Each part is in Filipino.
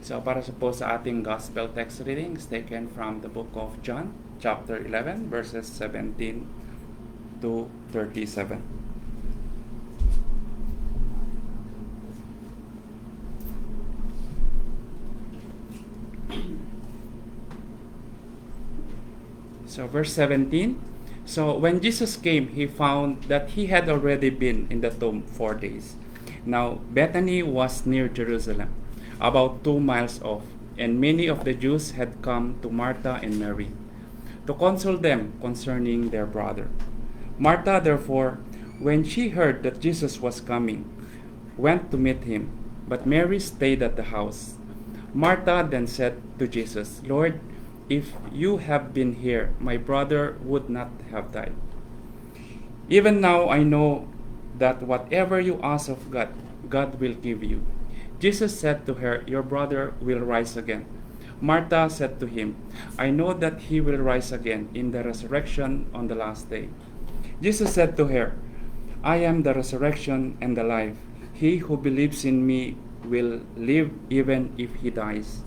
So para po sa ating gospel text reading is taken from the book of John, chapter 11, verses 17 to 37. So verse 17. So when Jesus came, he found that he had already been in the tomb 4 days. Now Bethany was near Jerusalem, about 2 miles off, and many of the Jews had come to Martha and Mary to console them concerning their brother. Martha, therefore, when she heard that Jesus was coming, went to meet him, but Mary stayed at the house. Martha then said to Jesus, Lord, if you had been here, my brother would not have died. Even now I know that whatever you ask of God, God will give you. Jesus said to her, your brother will rise again. Martha said to him, I know that he will rise again in the resurrection on the last day. Jesus said to her, I am the resurrection and the life. He who believes in me will live even if he dies.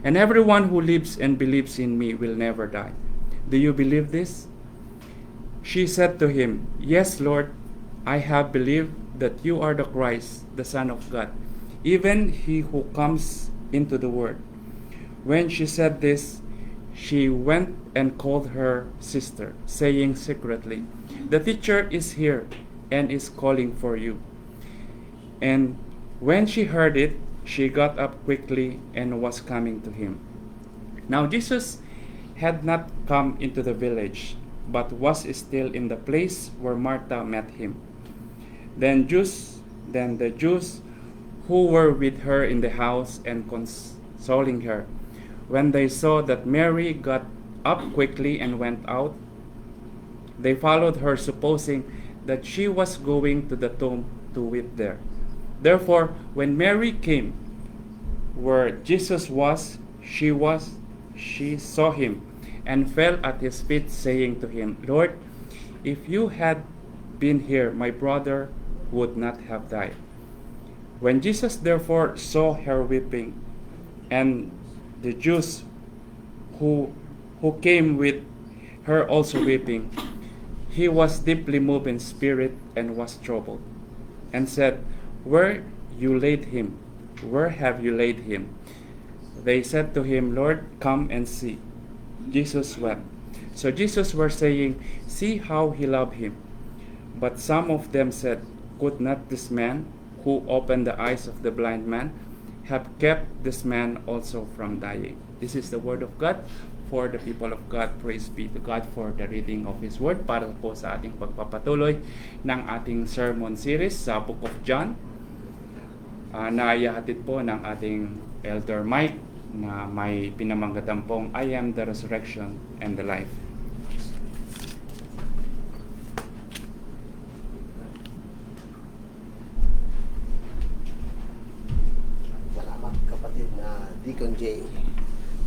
And everyone who lives and believes in me will never die. Do you believe this? She said to him, Yes, Lord, I have believed that you are the Christ, the Son of God, even he who comes into the world. When she said this, she went and called her sister, saying secretly, The teacher is here and is calling for you. And when she heard it, she got up quickly and was coming to him. Now Jesus had not come into the village, but was still in the place where Martha met him. Then the Jews who were with her in the house and consoling her, when they saw that Mary got up quickly and went out, they followed her, supposing that she was going to the tomb to weep there. Therefore, when Mary came where Jesus was, she saw him and fell at his feet, saying to him, Lord, if you had been here, my brother would not have died. When Jesus therefore saw her weeping, and the Jews who came with her also weeping, he was deeply moved in spirit and was troubled, and said, Where have you laid him? They said to him, Lord, come and see. Jesus wept. So Jesus were saying, See how he loved him. But some of them said, Could not this man, who opened the eyes of the blind man, have kept this man also from dying? This is the word of God for the people of God. Praise be to God for the reading of His word. Para po sa ating pagpapatuloy ng ating sermon series sa Book of John, na ihahatid po ng ating Elder Mike na may pinamanggatang pong I am the resurrection and the life. Salamat kapatid na Deacon J.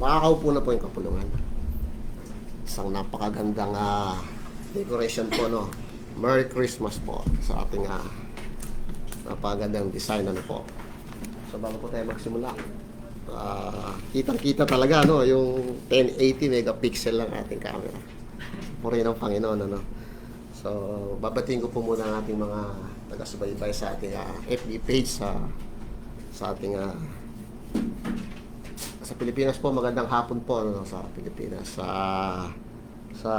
Makakaupo na po yung kapulungan. Isang napakagandang decoration po, no? Merry Christmas po sa ating napakagandang design, ano po. So bago po tayo magsimula, kitang-kita talaga, no, yung 1080 megapixel lang ating camera. Puri ng Panginoon, ano. So babatiin ko po muna ang ating mga taga-subaybay sa ating FB page sa ating sa Pilipinas po. Magandang hapon po, ano, sa Pilipinas. Sa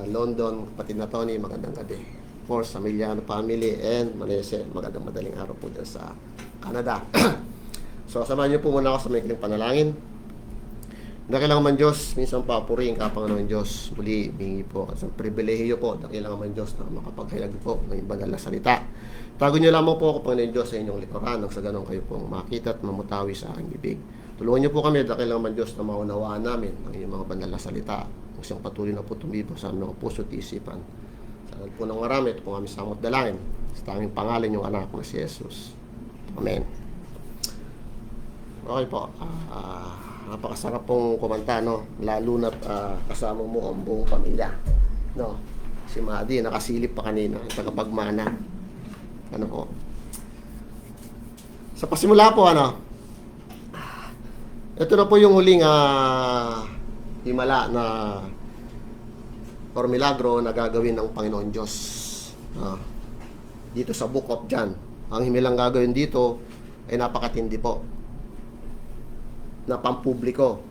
London, kapatid na Tony, magandang gabi. For Samiliano family and Manese, magandang madaling araw po dyan sa Canada. So samahan niyo po muna ako sa maikling panalangin. Dakilang man Diyos, minsan papurihin ka Panginoon Diyos. Muli, bingi po sa pribilehiyo po, dakilang man Diyos na makapaghayag po ng banal na salita. Tago niyo lamang po ako Panginoon Diyos sa inyong likuran, nang sa ganun kayo pong makita at mamutawi sa aking bibig. Tulungan niyo po kami, dakilang man Diyos, na maunawaan namin ang inyong mga banal na salita. Kung siyang patuloy na po tumibo sa aming mga puso at isipan. Sa po ng marami, ito po kami samot dalangin. Sa tanging pangalan yung anak na si Jesus. Amen. Okay po. Napakasarap pong kumanta, no? Lalo na kasama mo ang buong pamilya, no? Si Madi, nakasilip pa kanina, tagapagmana. Ano po? Sa pasimula po, ano? Ito na po yung huling himala na or milagro na gagawin ng Panginoon Diyos. Dito sa Book of John. Ang himilang gagawin dito ay napakatindi po. Na pampubliko.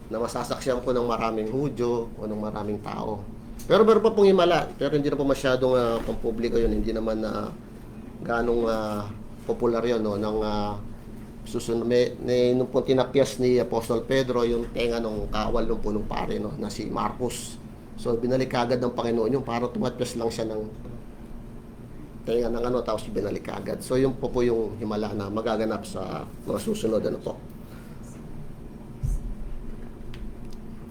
Na masasaksihan po ng maraming Hudyo o ng maraming tao. Pero meron pa pong himala. Pero hindi na po masyadong pampubliko yun. Hindi naman ganong popular yun. No? Susunod, nung po tinapyas ni Apostol Pedro yung tenga ng kawal ng punong pare, no? Na si Marcos. So binalik agad ng Panginoon yung para tumatpyas lang siya ng tenga ng tapos binalik agad. So yun po yung himala na magaganap sa mga susunod po.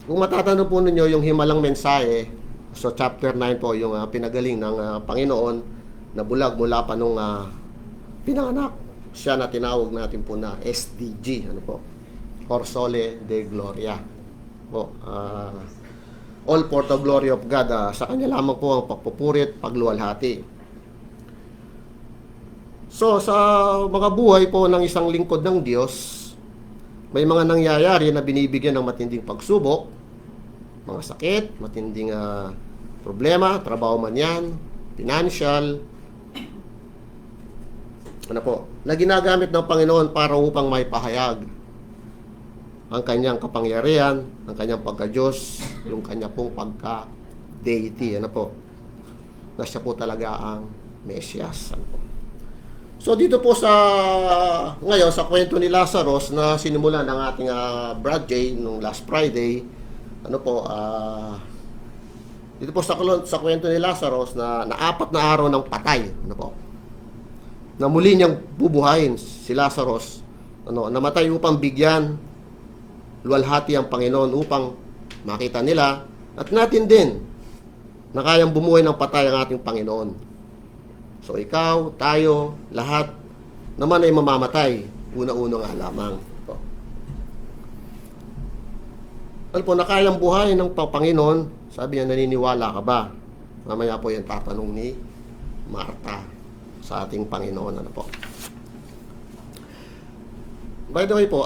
Kung matatanong po ninyo yung himalang mensahe, so chapter 9 po yung pinagaling ng Panginoon na bulag mula pa nung pinanganak. Siya na tinawag natin po na SDG, or Sole de Gloria. Po, all for the glory of God. Sa Kanya lamang po ang pagpupurit, pagluwalhati. So, sa mga buhay po ng isang lingkod ng Diyos, may mga nangyayari na binibigyan ng matinding pagsubok, mga sakit, matinding problema, trabaho man yan, financial, na ginagamit ng Panginoon para upang may pahayag ang kanyang kapangyarihan, ang kanyang pagka-Diyos, yung kanya pong pagka-deity, na siya po talaga ang Mesias. So dito po ngayon sa kwento ni Lazarus na sinimulan ng ating Brad J nung last Friday, dito po sa kwento ni Lazarus na 4 na araw ng patay, na muli niyang bubuhayin si Lazarus, namatay upang bigyan luwalhati ang Panginoon upang makita nila at natin din na kayang bumuhay ng patay ang ating Panginoon. So ikaw, tayo, lahat naman ay mamamatay, una-una nga lamang. Na kayang buhayin ng Panginoon, sabi niya, naniniwala ka ba? Mamaya po yan tatanong ni Marta sa ating Panginoon. By the way po,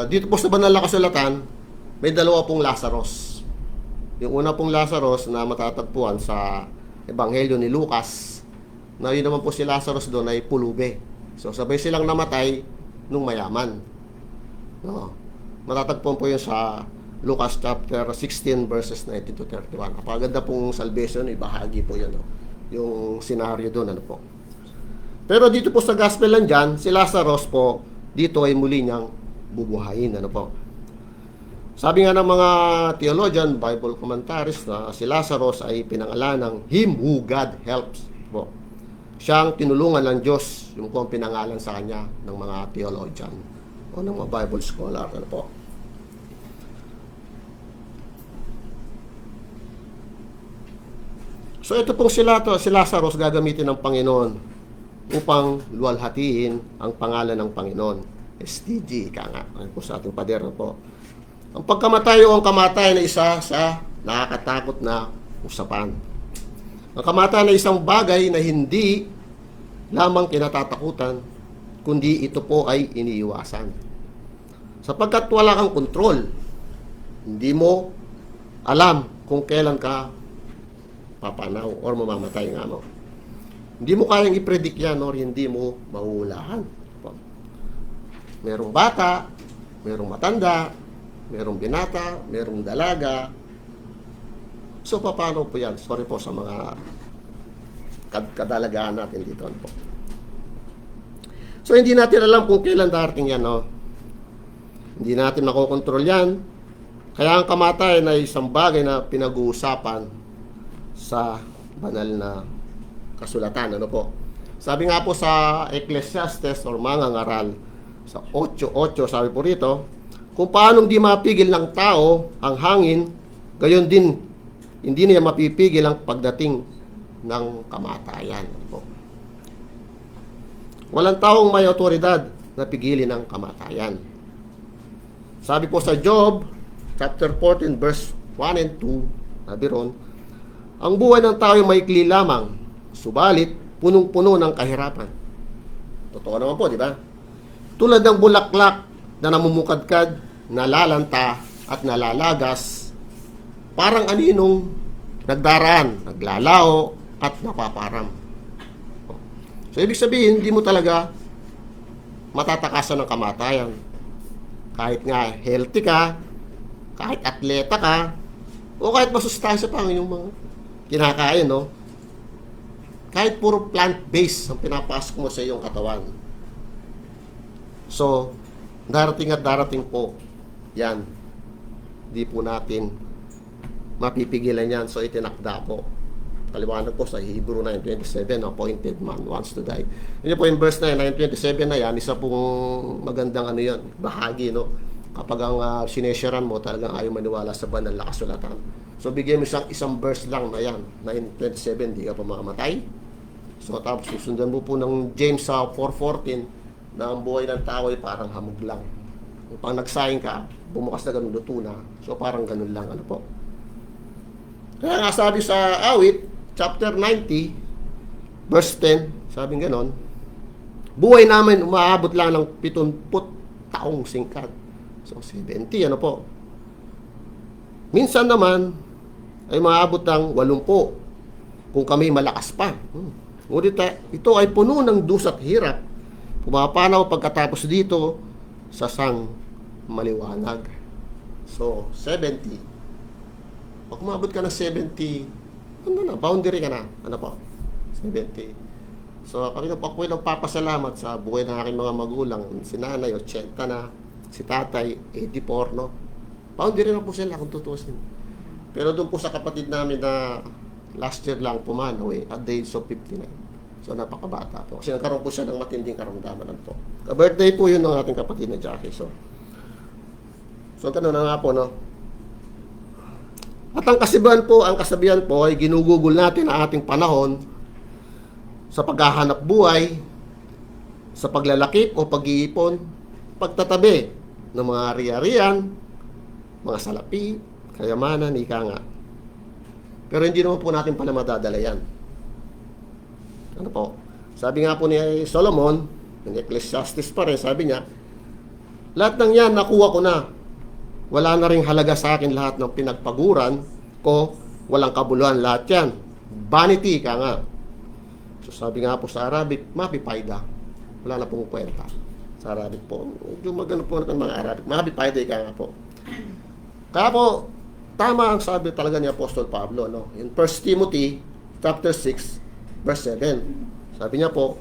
dito po sa banal na kasulatan, may 2 pong Lazarus. Yung una pong Lazarus na matatagpuan sa Ebanghelyo ni Lucas, na yun naman po si Lazarus doon ay pulube. So sabay silang namatay nung mayaman. Matatagpuan po yun sa Lucas chapter 16 verses 19 to 31. Kapaganda pong salvation, ibahagi po yun. Yung senaryo doon. Pero dito po sa gospel lang dyan, si Lazarus po, dito ay muli niyang bubuhayin. Sabi nga ng mga theologian, Bible commentaries, na si Lazarus ay pinangalan ng Him Who God Helps. Siyang tinulungan ng Diyos, yung po ang pinangalan sa kanya ng mga theologian o ng mga Bible scholar. So ito pong si Lazarus gagamitin ng Panginoon upang luwalhatiin ang pangalan ng Panginoon. SDG, ika nga. Ano po sa ating pader po. Ang pagkamatay o ang kamatayan na isa sa nakakatakot na usapan. Ang kamatayan na isang bagay na hindi lamang kinatatakutan, kundi ito po ay iniiwasan. Sapagkat wala kang kontrol, hindi mo alam kung kailan ka papanaw or mamamatay nga mo. Hindi mo kayang i-predict yan or hindi mo mahuhulahan. Merong bata, merong matanda, merong binata, merong dalaga. So, paano po yan? Sorry po sa mga kadalagaan natin dito. So, hindi natin alam kung kailan darating yan. Hindi natin makokontrol yan. Kaya ang kamatayan ay isang bagay na pinag-uusapan sa banal na kasulatan. Sabi nga po sa Ecclesiastes or mga ngaral sa 8:8, sabi po rito, kung paanong di mapigil ng tao ang hangin, gayon din hindi niya mapipigil ang pagdating ng kamatayan. Walang taong may otoridad na pigilin ang kamatayan. Sabi po sa Job chapter 14 verse 1 and 2, sabi ron, ang buhay ng tao ay maikli lamang, subalit punong-puno ng kahirapan. Totoo naman po, di ba? Tulad ng bulaklak na namumukadkad, nalalanta, at nalalagas, parang aninong nagdaraan, naglalao, at napaparam. So, ibig sabihin, hindi mo talaga matatakasan ng kamatayan. Kahit nga healthy ka, kahit atleta ka, o kahit masustansya pa ang inyong mga kinakain, no? Kahit puro plant-based ang pinapasok mo sa iyong katawan. So, darating at darating po, yan. Di po natin mapipigilan yan. So, itinakda po. Kaliwanag po sa Hebrew 9:27, appointed man wants to die. Yun po yung verse na yun, 9:27 na yan, isa pong magandang ano yun, bahagi, no? Kapag ang sinesharan mo, talagang ayaw maniwala sa banal na kasulatan. So, bigyan mo isang verse lang na yan, 9:27, di ka pa mamamatay. So, tapos susundan mo po ng James 4:14, na ang buhay ng tao ay parang hamog lang. Pag nagsayang ka, bumukas na ganun, luto na. So, parang ganun lang, ano po. Kaya nga sabi sa awit, chapter 90, verse 10, sabing ganon, buhay namin umaabot lang ng 70 taong singkat. So, 70, ano po. Minsan naman, ay maabot ng 80, kung kami malakas pa. Ngunit ito ay puno ng dus at hirap. Pumapanaw pagkatapos dito sa sang maliwanag. So, 70. Pag umabot ka ng 70, ano na, boundary ka na. Ano po? 70. So, kami na po ako nagpapasalamat sa buhay ng aking mga magulang. Si nanay, 80 na. Si tatay, 84, no? Boundary na po sila kung tutusin. Pero doon po sa kapatid namin na last year lang pumanaw at the age of 59. So, napakabata po. Kasi nagkaroon po siya ng matinding karamdaman po. Ka-birthday po yun ng ating kapatid na Jackie. So, ganun na nga po, no? At ang kasabihan po ay ginugugol natin ang ating panahon sa paghahanap buhay, sa paglalakip o pag-iipon, pagtatabi ng mga ari-arian, mga salapi, kayamanan, ika nga. Pero hindi naman po natin pala madadala yan. Ano po? Sabi nga po ni Solomon, ng Ecclesiastes pa rin, sabi niya, lahat ng yan nakuha ko na. Wala na ring halaga sa akin lahat ng pinagpaguran ko, walang kabuluhan lahat yan. Vanity ka nga. So sabi nga po sa Arabic, mapipayda. Wala na pong kwenta. Sa Arabic po. Yung magano po natin mga Arabic, mapipayda ka nga po. Kaya po, tama ang sabi talaga ni Apostol Pablo, no? In 1 Timothy chapter 6, verse 7. Sabi niya po,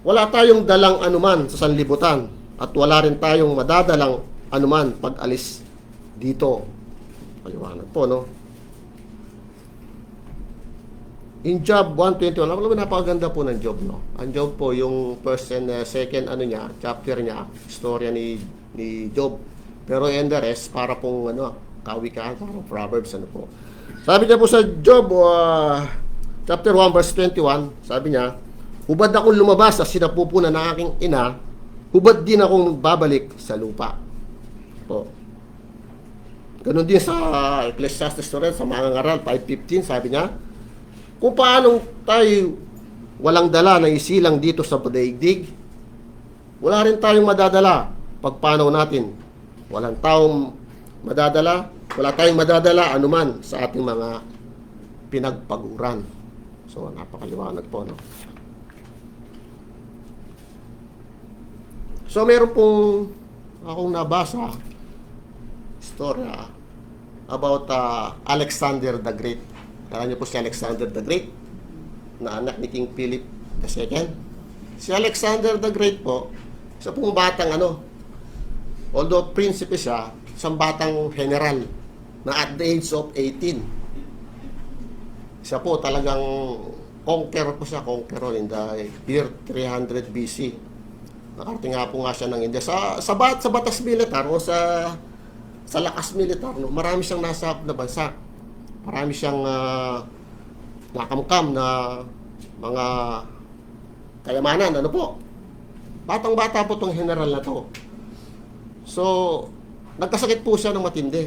wala tayong dalang anuman sa sanlibutan at wala rin tayong madadalang anuman pag alis dito. Paliwanag po, no? In Job 1:21, napakaganda po ng Job, no? Ang Job po, yung first and second chapter niya, istorya ni Job. Pero in the rest, para pong kawikaan, parang Proverbs, ano po. Sabi niya po sa Job chapter 1 verse 21, sabi niya, hubad akong lumabas sa sinapupunan ng aking ina, hubad din akong babalik sa lupa. Po. Ganun din sa Ecclesiastes rin, sa mga ngaral 5:15, sabi niya, kung paano tayo walang dala na isilang dito sa padaigdig, wala rin tayong madadala pagpanaw natin. Walang taong madadala, wala tayong madadala anuman sa ating mga pinagpaguran. So, napakaliwanag po, no? So, meron pong akong nabasa istorya about Alexander the Great. Alam niyo po si Alexander the Great, na anak ni King Philip II. Si Alexander the Great po, isa pong batang although prinsipe siya, isang batang general na at the age of 18. Siya po talagang conqueror in the year 300 BC. Nakarating nga po siya ng India. Sa batas militar o sa lakas militar, no, marami siyang nasa na bansa. Marami siyang nakamkam na mga kayamanan. Ano po? Batang-bata po itong general na to. So, nagkasakit po siya ng matindi.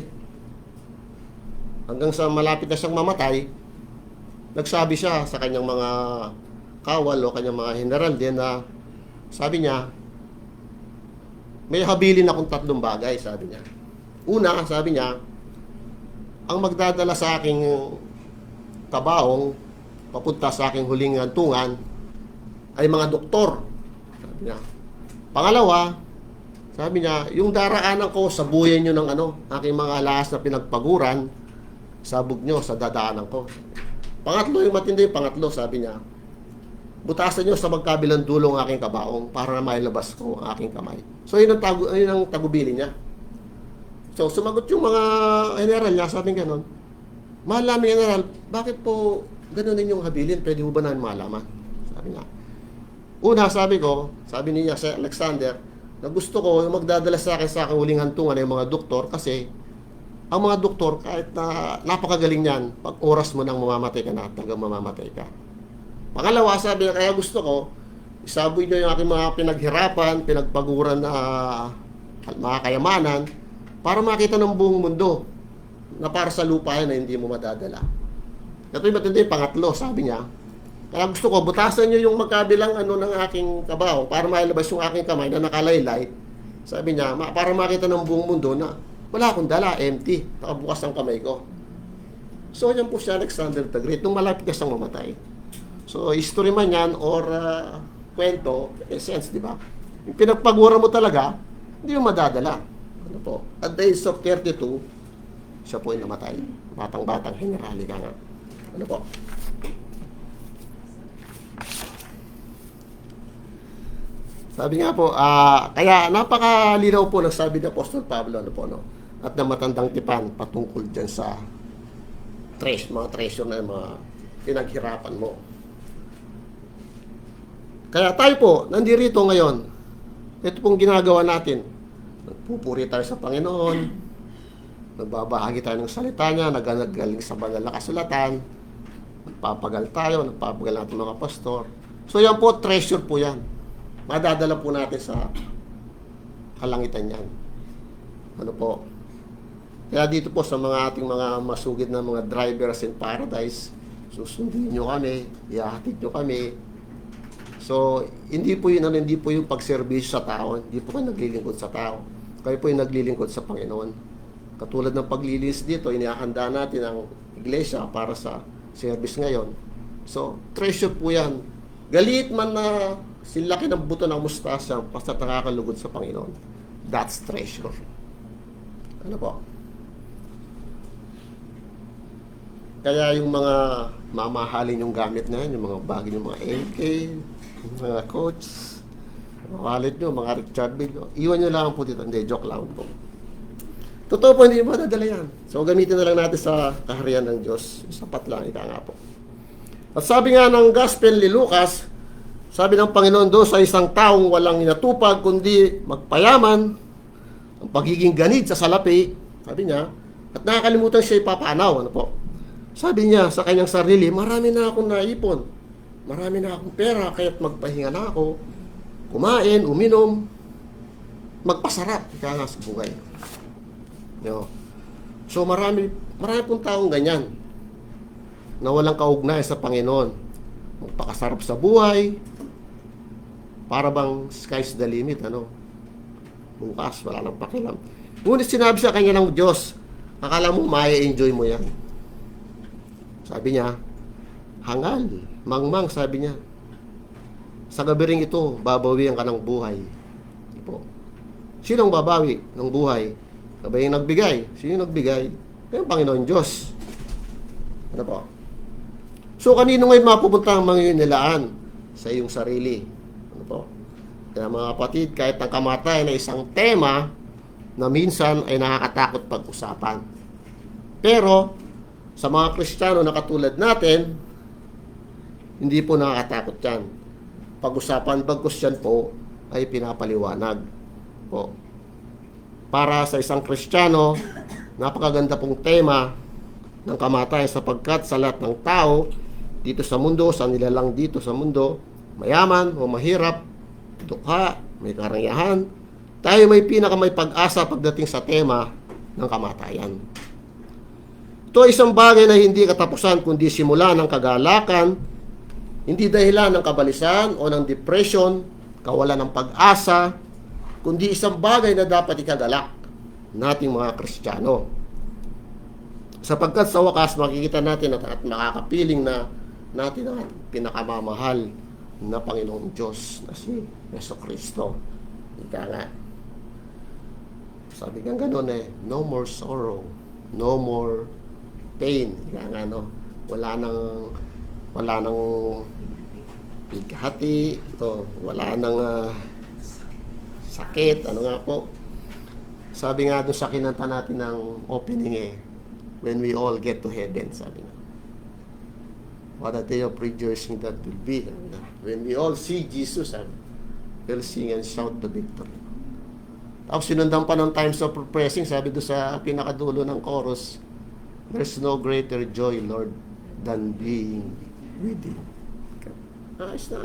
Hanggang sa malapit na siyang mamatay, nagsabi siya sa kanyang mga kawal o kanyang mga general din na sabi niya, may habilin akong 3 bagay, sabi niya. Una, sabi niya, ang magdadala sa aking kabaong papunta sa aking huling hantungan ay mga doktor. Sabi niya. Pangalawa, sabi niya, yung daraanan ko, sabuyan nyo ng aking mga alas na pinagpaguran, sabog nyo sa dadaanan ko. Pangatlo, yung matindi, pangatlo, sabi niya, butasan nyo sa magkabilang dulo ang aking kabaong para na mailabas ko ang aking kamay. So, yun ang tagubili niya. So, sumagot yung mga general niya, sabi gano'n, mahal namin general, bakit po gano'n yung habilin? Pwede ho ba namin malaman? Sabi niya. Una, sabi niya sa Alexander, na gusto ko yung magdadala sa aking huling hantungan ay mga doktor kasi ang mga doktor, kahit na napakagaling yan, pag oras mo nang mamamatay ka na, talagang mamamatay ka. Pangalawa, sabi niya, kaya gusto ko, isaboy niyo yung aking mga pinaghirapan, pinagpaguran na mga kayamanan, para makita ng buong mundo na para sa lupa yan na hindi mo madadala. Ito yung matindi, pangatlo, sabi niya, kaya gusto ko, butasan niyo yung magkabilang ng aking kabaw para mailabas yung aking kamay na nakalaylay. Sabi niya, para makita ng buong mundo na wala akong dala, empty, nakabukas ang kamay ko. So, yan po si Alexander the Great, nung malapit ka siyang mamatay. So, history man yan or kwento, essence, di ba? Yung pinagpagura mo talaga, hindi mo madadala. Ano po? At the age of 32, siya po ay namatay. Batang-batang generali ka nga. Ano po? Sabi nga po, kaya napakalinaw po ng sabi ni Apostol Pablo, at na matandang tipan patungkol dyan sa mga treasure na mga pinaghirapan mo. Kaya tayo po, nandirito ngayon, ito pong ginagawa natin. Nagpupuri tayo sa Panginoon, nagbabahagi tayo ng salita niya, nagagaling sa banal na kasulatan, nagpapagal natin mga pastor. So yan po, treasure po yan. Madadala po natin sa kalangitan yan. Ano po? Kaya dito po sa mga ating mga masugid na mga drivers in paradise, susundin nyo kami, ihahatid nyo kami. So, hindi po yung pagserbisyo sa tao, hindi po kayo naglilingkod sa tao. Kayo po yung naglilingkod sa Panginoon. Katulad ng paglilinis dito, inihahanda natin ang iglesia para sa service ngayon. So, treasure po yan. Galit man na silaki ng buto ng mustasa, basta nakakalugod sa Panginoon. That's treasure. Ano po? Kaya yung mga mamahalin yung gamit na yan, yung mga bagay, yung mga MK, yung mga coach, mga wallet nyo, mga Richard Bill, iwan nyo lang po dito. Hindi, joke lang po. Totoo po, hindi mo madadala yan. So, gamitin na lang natin sa kaharian ng Diyos. Sapat lang, ika nga po. At sabi nga ng Gospel ni Lucas, sabi ng Panginoon doon sa isang taong walang inatupag, kundi magpayaman, ang pagiging ganid sa salapi, sabi niya, at nakakalimutan siya ipapanaw. Ano po? Sabi niya sa kanyang sarili, marami na akong naipon. Marami na akong pera, kaya't magpahinga na ako. Kumain, uminom, magpasarap. Kaya nga sa buhay. So marami pong taong ganyan na walang kaugnay sa Panginoon. Magpakasarap sa buhay, para bang sky's the limit, bukas, wala nang pakialam. Ngunit sinabi sa kanya ng Diyos, akala mo mai-enjoy mo yan. Sabi niya, hangal, mangmang, sabi niya. Sa gabi ring ito, babawian ka ng buhay. Sinong babawi ng buhay? Sabay yung nagbigay. Sino yung nagbigay? Yung Panginoon Diyos. Ano po? So, kanino ngayon mapupunta ang mga nilaan? Sa iyong sarili. Ano po? Kaya mga kapatid, kahit ang kamatayan na isang tema na minsan ay nakakatakot pag-usapan. Pero, sa mga Kristiyano na katulad natin, hindi po nakakatakot yan. Pag-usapan, bagkus yan po, ay pinapaliwanag po. Para sa isang Kristiyano, napakaganda pong tema ng kamatayan sapagkat sa lahat ng tao, dito sa mundo, sa nilalang dito sa mundo, mayaman o mahirap, dukha, may karangyaan, tayo may may pag-asa pagdating sa tema ng kamatayan. Ito ay isang bagay na hindi katapusan kundi simula ng kagalakan, hindi dahilan ng kabalisan o ng depression, kawalan ng pag-asa, kundi isang bagay na dapat ikagalak nating mga Kristiyano. Sapagkat sa wakas, makikita natin at makakapiling na natin ang pinakamamahal na Panginoong Diyos na si Jesucristo. Ika nga. Sabi nga ganun no more sorrow, no more pain. Ika nga, no? Wala nang bighati, wala nang sakit. Ano nga po? Sabi nga doon sa kinanta natin ng opening when we all get to heaven, sabi nga. What a day of rejoicing that will be. When we all see Jesus, we'll sing and shout the victory. Tapos sinundan pa ng times of pressing, sabi doon sa pinakadulo ng chorus, there's no greater joy, Lord, than being with you. Ayos na.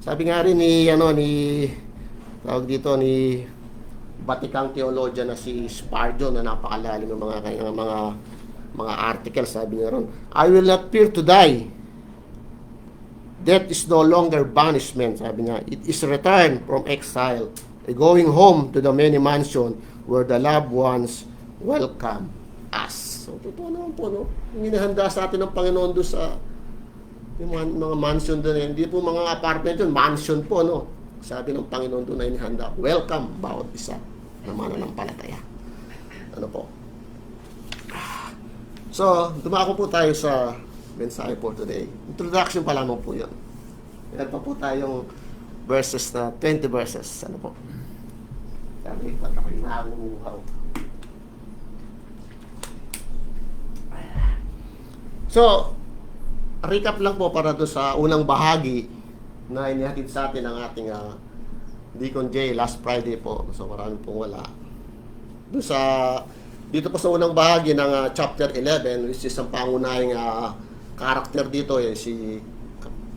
Sabi nga rin ni Batikang theologian na si Spurgeon, na napakalalim ng mga articles, sabi niya ron, I will not fear to die. Death is no longer banishment, sabi niya. It is return from exile, a going home to the many mansion where the loved ones welcome us. So, totoo naman po, no? Yung inihanda sa atin ng Panginoon doon sa yung mga mansion doon. Hindi po mga apartment yun, mansion po, no? Sabi ng Panginoon doon na inihanda, welcome bawat isa na mananampalataya. Ano po? So, dumako po tayo sa mensahe for today. Introduction pa lamang po yun. Meron pa po tayong verses na 20 verses. Ano po? Sabi, ba't ako'y nangunguhaw? So, recap lang po para doon sa unang bahagi na inihatid sa atin ng ating Deacon J last Friday po. So, marami pong wala. Doon sa dito po sa unang bahagi ng chapter 11, which is ang pangunahing karakter dito, si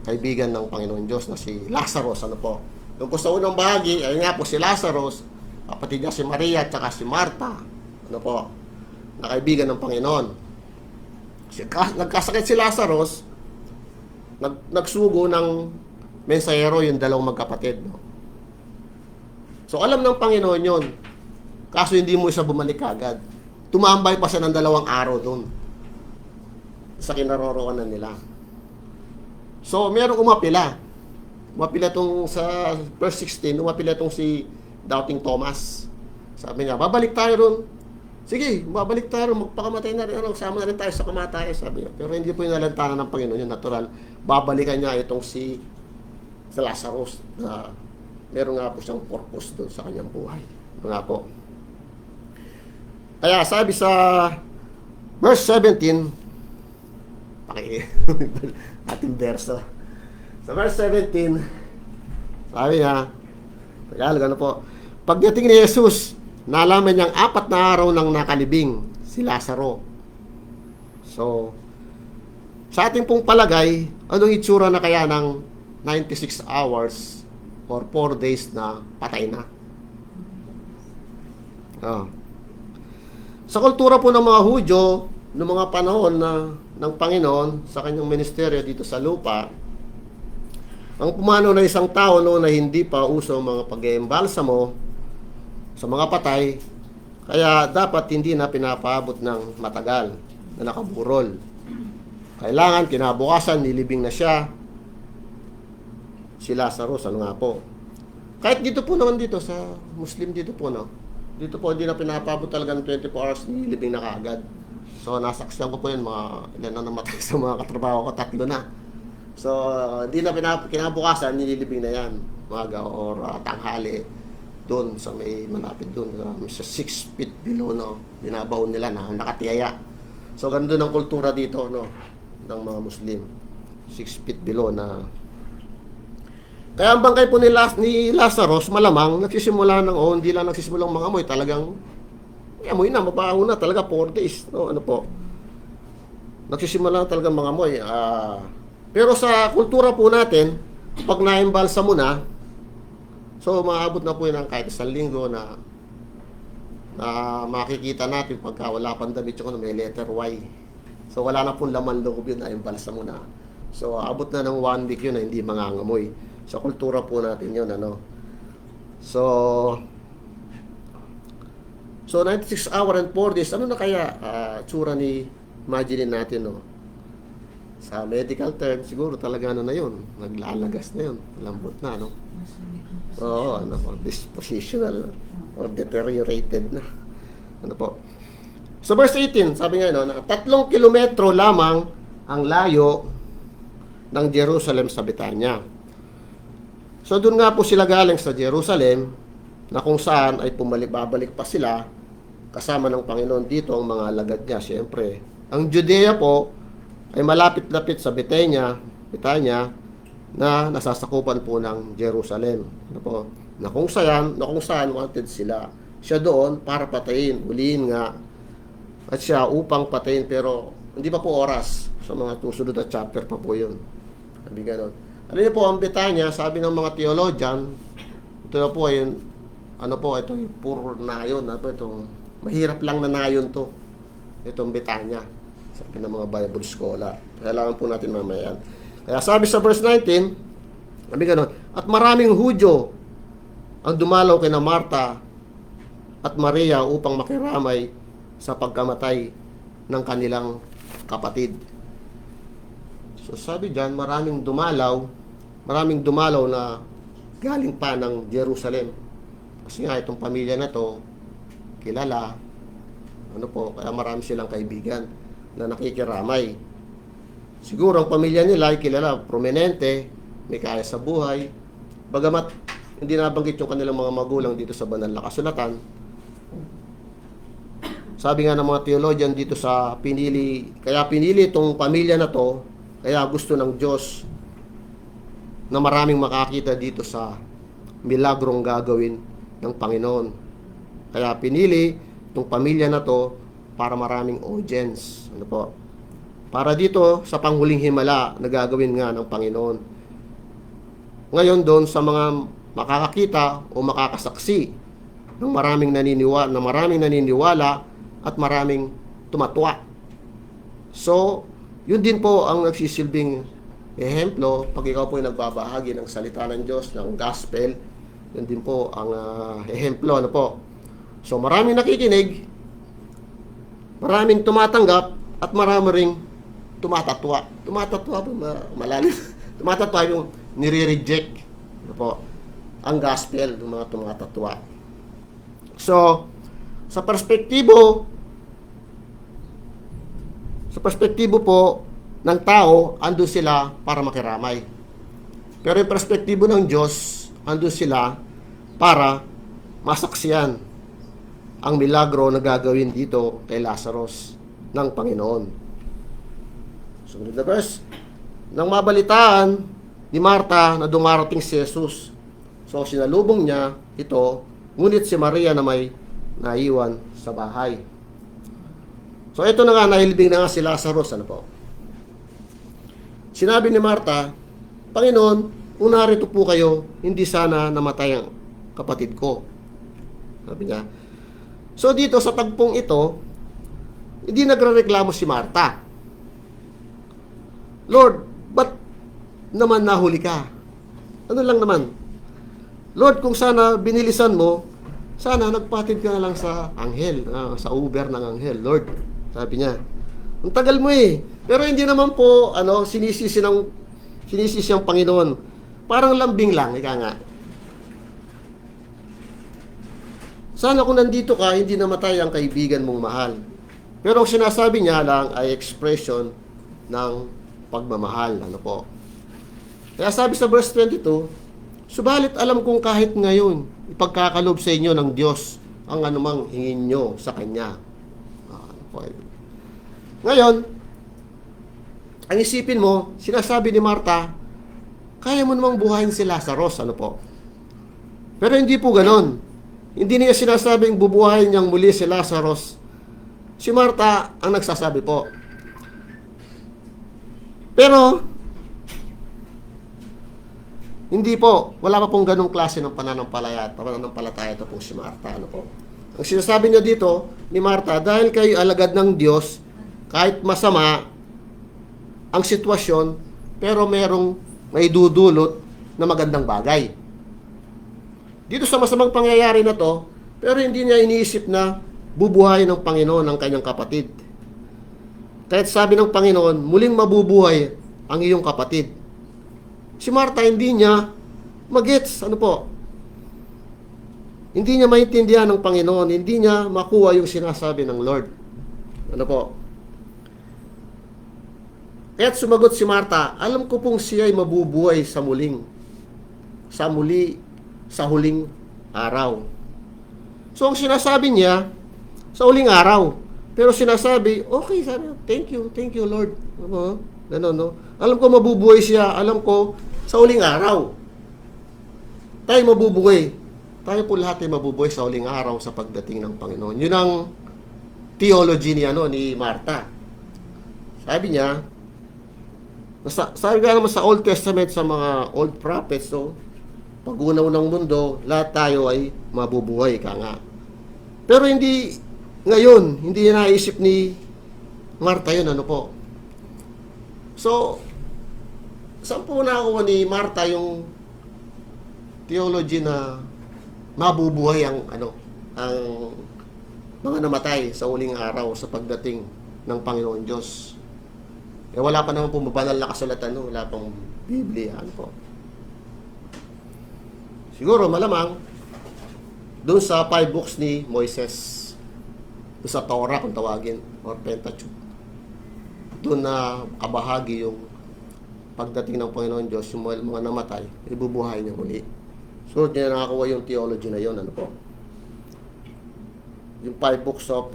kaibigan ng Panginoon Diyos na si Lazarus. Ano po? Doon po sa unang bahagi, ayun nga po si Lazarus, kapatid niya si Maria at saka si Martha. Ano po? Na kaibigan ng Panginoon. Nagkasakit si Lazarus, nagsugo ng mensahero yung dalawang magkapatid. No? So alam ng Panginoon yun. Kaso hindi mo isa bumalik agad. Tumambay pa siya ng 2 araw doon sa kinaroroonan nila. So, merong umapila. Umapila tong sa verse 16, umapila tong si Doubting Thomas. Sabi niya, babalik tayo doon. Sige, babalik tayo, magpakamatay na rin. Sama na rin tayo sa kamatayan, sabi niya. Pero hindi po yung nalantanan ng Panginoon, yung natural. Babalikan niya itong si Lazarus na meron nga po siyang purpose doon sa kanyang buhay. Ano nga po. Kaya sabi sa verse 17, ating verso. Sa verse 17, sabi niya, Tagalog, ano po, pagdating ni Jesus, nalaman niyang 4 na araw nang nakalibing si Lazaro. So, sa ating pong palagay, anong itsura na kaya ng 96 hours or 4 days na patay na? Sa kultura po ng mga Hudyo, noong mga panahon ng Panginoon sa kanyang ministeryo dito sa lupa, ang pumanaw na isang tao noon na hindi pa uso ang mga pag-iembalsamo sa mga patay, kaya dapat hindi na pinapaabot ng matagal na nakaburol. Kailangan kinabukasan, nilibing na siya, si Lazarus, ano nga po. Kahit dito po naman dito, sa Muslim dito po, no? Dito po, hindi na pinapabot talaga ng 24 hours, nilibing na kaagad. So, nasaksiyan ko po yun, ilan na namatay sa mga katrabaho ko, 3 na. So, hindi na kinabukasan, nililibing na yan. Maga or tanghali, doon sa may malapit doon, sa 6 feet below, no? Binabaw nila na nakatiyaya. So, ganun doon ang kultura dito, no? Ng mga Muslim. 6 feet below na. Kaya ang bangkay po ni Lazarus, malamang, nagsisimula ng, hindi lang nagsisimula ng mga amoy, talagang, amoy na, mabaho na, talaga 4 days, no, ano po. Nagsisimula na talagang mga amoy. Pero sa kultura po natin, pag naimbalsa mo na, so maabot na po yun ng kahit 1 linggo na makikita natin pagka wala pang damit yung may letter Y. So wala na pong laman loob yun, naimbalsa mo na. So abot na ng 1 week yun na hindi mangangamoy. Sa kultura po natin yun, ano. So, So, 96 hour and 4 days, ano na kaya tsura ni, imagine natin, no? Sa medical term, siguro talaga na yun. Naglalagas na yun. Lambot na, no? Oo, ano po, dispositional or deteriorated na. Ano po? So, verse 18, sabi nga, no, na 3 kilometro lamang ang layo ng Jerusalem sa Betania. So, doon nga po sila galing sa Jerusalem, na kung saan ay babalik pa sila kasama ng Panginoon dito ang mga alagad niya. Siyempre, ang Judea po ay malapit-lapit sa Betania na nasasakupan po ng Jerusalem. Ano po? Na kung saan wanted sila. Siya doon para patayin, ulihin nga. At siya upang patayin, pero hindi pa po oras. Sa mga susunod na chapter pa po yun. Sabi ganon. Ano niyo po, ang Betania, sabi ng mga theologian, ito na po ay, ito yung puro nayon. Itong, mahirap lang na nayon to. Itong Betania. Sabi ng mga Bible scholar. Kailangan po natin mamaya yan. Kaya sabi sa verse 19, sabi ganon, at maraming Hudyo ang dumalaw kina Marta at Maria upang makiramay sa pagkamatay ng kanilang kapatid. So sabi dyan, maraming dumalaw na galing pa ng Jerusalem. Kasi nga itong pamilya na to, kilala, kaya marami silang kaibigan na nakikiramay. Siguro ang pamilya nila ay kilala, prominente, may kaya sa buhay. Bagamat hindi nabanggit yung kanilang mga magulang dito sa banal na kasulatan. Sabi nga ng mga theologian dito sa pinili itong pamilya na to, kaya gusto ng Diyos na maraming makakita dito sa milagrong gagawin ng Panginoon. Kaya pinili itong pamilya na to para maraming audience. Para dito sa panghuling himala na gagawin nga ng Panginoon. Ngayon doon sa mga makakakita o makakasaksi ng maraming naniniwala at maraming tumatwa. So, yun din po ang nagsisilbing ehemplo pag ikaw po ay nagbabahagi ng salita ng Diyos, ng gospel. Yun din po ang ehemplo. So, maraming nakikinig, maraming tumatanggap, at marami ring tumatatwa. Tumatatwa po, malalim. Tumatatwa yung nire-reject ang gospel ng mga tumatatwa. So, sa perspektibo po ng tao, andun sila para makiramay. Pero yung perspektibo ng Diyos, andun sila para masaksiyan ang milagro na gagawin dito kay Lazarus ng Panginoon. Sumunod na verse. Nang mabalitaan ni Marta na dumarating si Jesus, so sinalubong niya ito, ngunit si Maria na may naiwan sa bahay. So ito na nga, nahilbing na nga si Lazarus. Sinabi ni Marta, Panginoon, kung narito po kayo, hindi sana namatay ang kapatid ko. Sabi niya. So dito sa tagpong ito, hindi nagrereklamo si Marta. Lord, ba't naman nahuli ka? Ano lang naman? Lord, kung sana binilisan mo, sana nagpatid ka na lang sa anghel, sa Uber ng anghel. Lord, sabi niya, ang tagal mo eh. Pero hindi naman po, sinisisi ang Panginoon. Parang lambing lang, ika nga. Sana kung nandito ka, hindi namatay ang kaibigan mong mahal. Pero ang sinasabi niya lang ay expression ng pagmamahal. Kaya sabi sa verse 22, subalit alam kong kahit ngayon, ipagkakalob sa inyo ng Diyos ang anumang hingin nyo sa Kanya. Ngayon, ang isipin mo, sinasabi ni Marta, kaya mo namang buhayin si Lazarus. Pero hindi po ganon. Hindi niya sinasabing bubuhayin niyang muli si Lazarus. Si Marta ang nagsasabi po. Pero, hindi po. Wala pa pong ganong klase ng pananampalataya ito po si Marta. Ang sinasabi niya dito ni Marta, dahil kayo alagad ng Diyos, kahit masama ang sitwasyon, pero merong may dudulot na magandang bagay. Dito sa masamang pangyayari na to, pero hindi niya iniisip na bubuhayin ng Panginoon ang kanyang kapatid. Kahit sabi ng Panginoon, muling mabubuhay ang iyong kapatid. Si Martha hindi niya magets, hindi niya maintindihan ng Panginoon, hindi niya makuha yung sinasabi ng Lord. Kaya't sumagot si Martha, alam ko pong siya ay mabubuhay sa muli, sa huling araw. So, ang sinasabi niya, sa huling araw. Pero sinasabi, okay, sabi, thank you, Lord. Ganun, no? Alam ko mabubuhay siya, alam ko, sa huling araw. Tayo mabubuhay. Tayo po lahat ay mabubuhay sa huling araw sa pagdating ng Panginoon. Yun ang theology ni Martha. Sabi niya, sabi nga naman sa Old Testament, sa mga Old Prophets, so, pag-unaw ng mundo, lahat tayo ay mabubuhay ka nga. Pero hindi ngayon, hindi naisip ni Martha yun, So, saan po nakuha ni Martha yung theology na mabubuhay ang mga namatay sa huling araw sa pagdating ng Panginoon Diyos? Wala pa naman po mabanal na kasulatan, wala pang Biblia, Siguro, malamang, doon sa 5 books ni Moises, doon sa Torah, kung tawagin, or Pentateuch, doon na kabahagi yung pagdating ng Panginoon Diyos, yung mga namatay, ibubuhay niya muli. So, diyan nakakuha yung theology na yun, yung 5 books of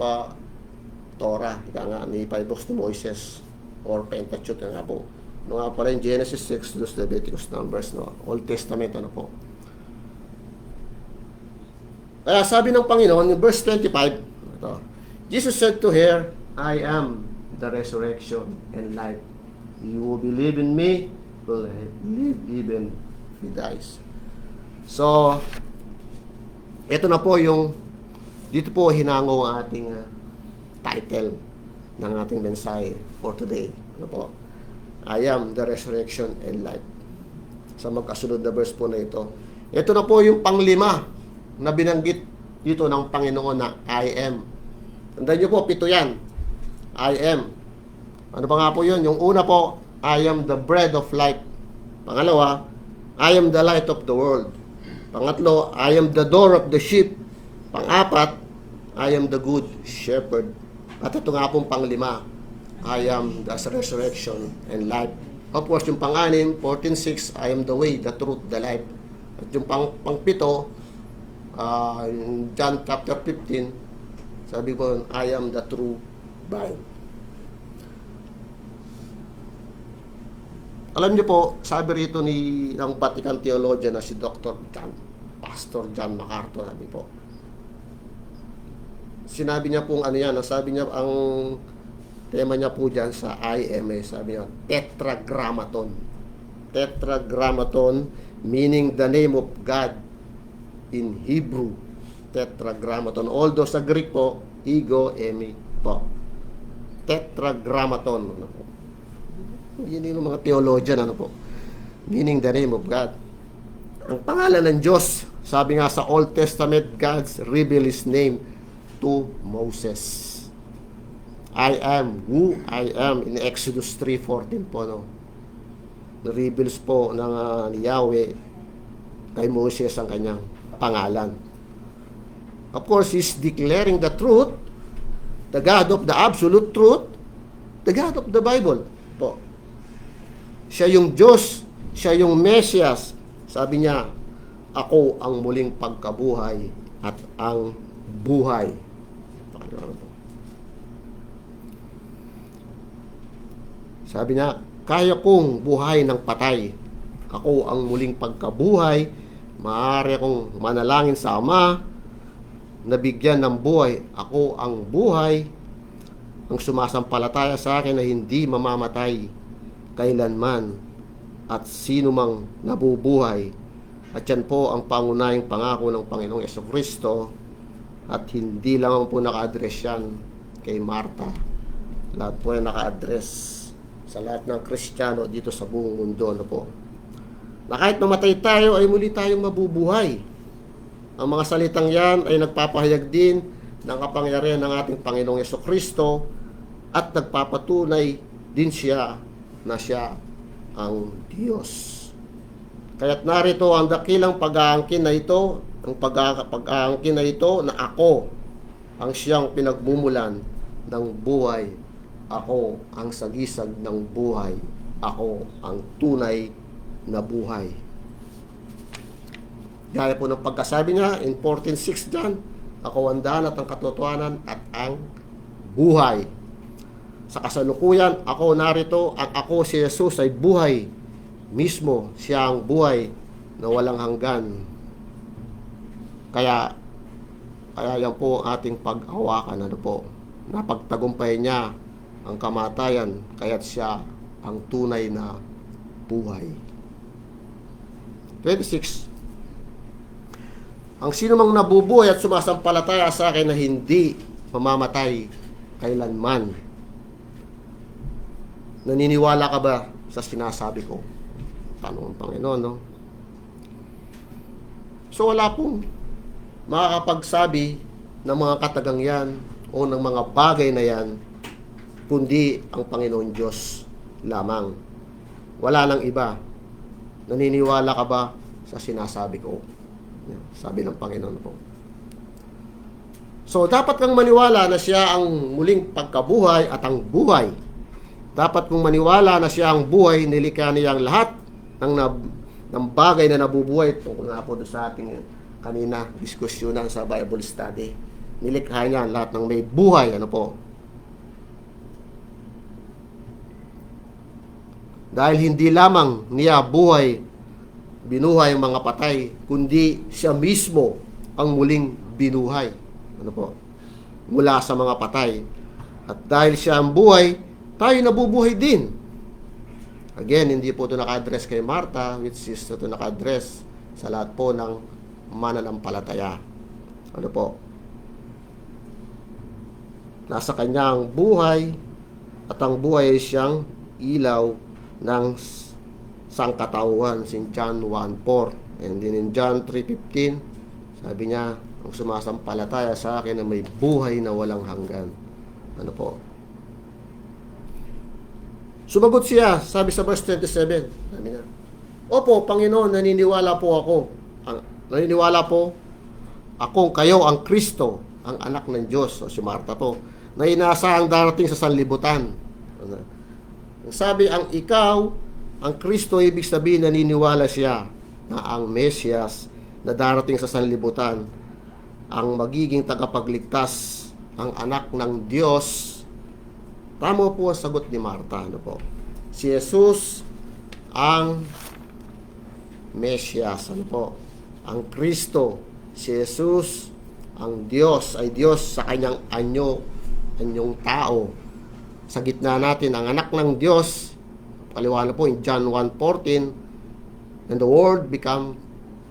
Torah, ni 5 books ni Moises, or Pentateuch, nga po. Nga pala yung Genesis, Exodus, Leviticus, Numbers, Old Testament, Kaya sabi ng Panginoon, yung verse 25, Jesus said to her, I am the resurrection and life. You who believe in me will live even if he dies. So, ito na po dito po hinango ang ating title ng ating mensahe for today. I am the resurrection and life. Sa magkasunod na verse po na ito. Ito na po yung panglima na binanggit dito ng Panginoon na I am. Tandaan niyo po, 7 yan. I am. Ano pa nga po yun? Yung una po, I am the bread of life. Pangalawa, I am the light of the world. Pangatlo, I am the door of the sheep. Pang-apat, I am the good shepherd. At ito nga pong panglima, I am the resurrection and life. Of course, yung pang-anim, 14:6, I am the way, the truth, the life. At yung pang-pito, John chapter 15, sabi ko, I am the true vine. Alam niyo po, sabi rito ng Vatican theologian na si Pastor John MacArthur, sabi po, sinabi niya pong sabi niya, ang tema niya po dyan sa IMA, sabi niya, tetragrammaton. Tetragrammaton, meaning the name of God in Hebrew. Tetragrammaton. Although sa Greek po, ego, emi po. Tetragrammaton. Yun yung mga theologian, meaning the name of God. Ang pangalan ng Diyos, sabi nga sa Old Testament, God's revealed His name to Moses. I am who I am in Exodus 3:14 po, Na-reveals po ng Yahweh kay Moses ang kanyang pangalan. Of course, He's declaring the truth, the God of the absolute truth, the God of the Bible po. Siya yung Diyos, siya yung Mesias. Sabi niya, ako ang muling pagkabuhay at ang buhay. Sabi niya, kaya kong buhay ng patay. Ako ang muling pagkabuhay. Maaari akong manalangin sa Ama, nabigyan ng buhay. Ako ang buhay, ang sumasampalataya sa akin na hindi mamamatay kailanman, at sino mang nabubuhay. At yan po ang pangunahing pangako ng Panginoong Jesucristo, at hindi lang po naka-address yan kay Martha. Lahat po ay naka-address sa lahat ng Kristiyano dito sa buong mundo, na kahit mamatay tayo ay muli tayong mabubuhay. Ang mga salitang yan ay nagpapahayag din ng kapangyarihan ng ating Panginoong Jesucristo at nagpapatunay din siya na siya ang Diyos. Kaya't narito ang dakilang pag-aangkin na ito, ang pag-aangkin na ito na ako ang siyang pinagmumulan ng buhay. Ako ang sagisag ng buhay. Ako ang tunay na buhay. Gaya po ng pagkasabi niya in 14:6 dyan, ako ang daan at ang katotohanan at ang buhay. Sa kasalukuyan, ako narito, ang ako si Jesus ay buhay mismo. Siya ang buhay na walang hanggan. Kaya yan po ang ating paghawakan. Ano po? Napagtagumpay niya ang kamatayan, kaya't siya ang tunay na buhay. 26. Ang sino mang nabubuhay at sumasampalataya sa akin na hindi mamamatay kailanman. Naniniwala ka ba sa sinasabi ko? Tanong ng Panginoon, no? So wala pong makakapagsabi ng mga katagang yan o ng mga bagay na yan kundi ang Panginoon Diyos lamang. Wala nang iba. Naniniwala ka ba sa sinasabi ko? Sabi ng Panginoon po. So dapat kang maniwala na siya ang muling pagkabuhay at ang buhay. Dapat kong maniwala na siya ang buhay, nilikha niya ang lahat ng bagay na nabubuhay. Tungkol nga po doon sa ating kanina diskusyonan sa Bible study. Nilikha niya lahat ng may buhay. Ano po? Dahil hindi lamang niya buhay, binuhay ang mga patay, kundi siya mismo ang muling binuhay. Ano po? Mula sa mga patay. At dahil siya ang buhay, tayo nabubuhay din. Again, hindi po ito naka-address kay Martha, which is ito naka-address sa lahat po ng mananampalataya. Ano po? Nasa kanya ang buhay, at ang buhay ay siyang ilaw ng sangkatauhan, in John 1:4. And then in John 3:15, sabi niya, ang sumasampalataya sa akin na may buhay na walang hanggan. Ano po? Sumagot siya, sabi sa verse 27, sabi niya, Opo, Panginoon, naniniwala po ako. Naniniwala po akong kayo ang Kristo, ang anak ng Diyos. O si Martha po, na inaasahang darating sa sanlibutan. Sabi, ang ikaw, ang Kristo, ibig sabihin naniniwala siya na ang Mesiyas na darating sa sanlibutan, ang magiging tagapagligtas, ang anak ng Diyos. Tama po ang sagot ni Martha. Ano po? Si Jesus ang Mesiyas. Ano po? Ang Kristo. Si Jesus ang Diyos. Ay Diyos sa kanyang anyong tao. Sa gitna natin, ang anak ng Diyos. Paliwanag po in John 1:14, and the Word become